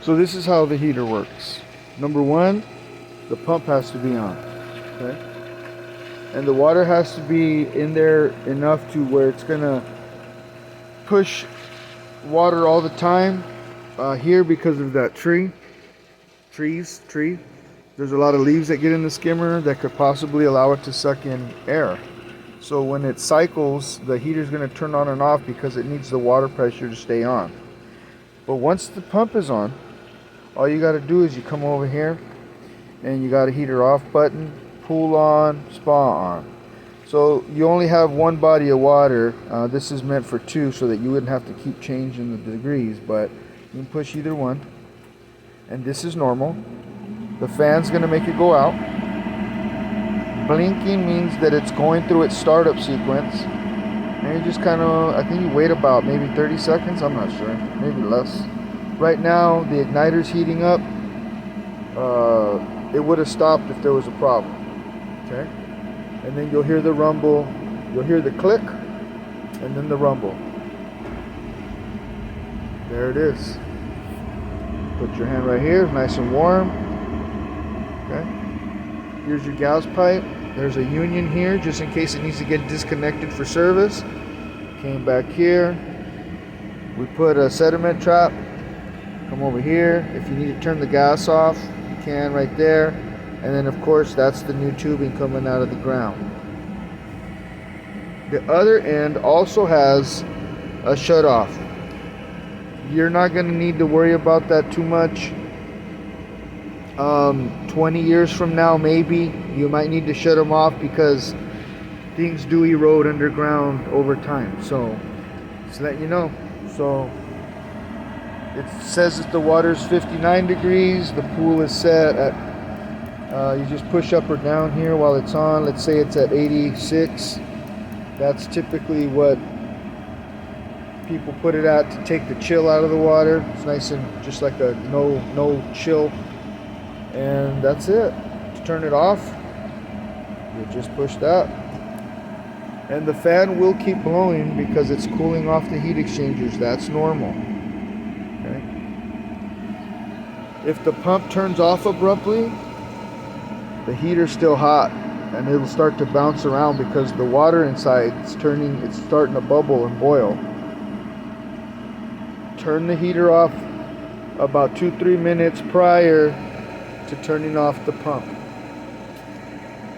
So this is how the heater works. Number one, the pump has to be on, okay? And the water has to be in there enough to where it's gonna push water all the time. Here, because of that tree, there's a lot of leaves that get in the skimmer that could possibly allow it to suck in air. So when it cycles, the heater's gonna turn on and off because it needs the water pressure to stay on. But once the pump is on, all you got to do is you come over here and you got a heater off button, pool on, spa on. So you only have one body of water. This is meant for two so that you wouldn't have to keep changing the degrees, but you can push either one. And this is normal. The fan's going to make it go out. Blinking means that it's going through its startup sequence. And you just kind of, I think you wait about maybe 30 seconds, I'm not sure, maybe less. Right now, the igniter's heating up. It would have stopped if there was a problem, okay? And then you'll hear the rumble, you'll hear the click, and then the rumble. There it is. Put your hand right here, nice and warm, okay? Here's your gas pipe. There's a union here, just in case it needs to get disconnected for service. Came back here. We put a sediment trap. Come over here. If you need to turn the gas off, you can right there. And then of course that's the new tubing coming out of the ground. The other end also has a shut off. You're not going to need to worry about that too much. 20 years from now maybe you might need to shut them off because things do erode underground over time. So just let you know. So it says that the water is 59 degrees. The pool is set at, you just push up or down here while it's on. Let's say it's at 86. That's typically what people put it at to take the chill out of the water. It's nice and just like a no chill. And that's it. To turn it off, you just push that. And the fan will keep blowing because it's cooling off the heat exchangers. That's normal. Okay. If the pump turns off abruptly, the heater's still hot and it'll start to bounce around because the water inside it's starting to bubble and boil. Turn the heater off about 2-3 minutes prior to turning off the pump.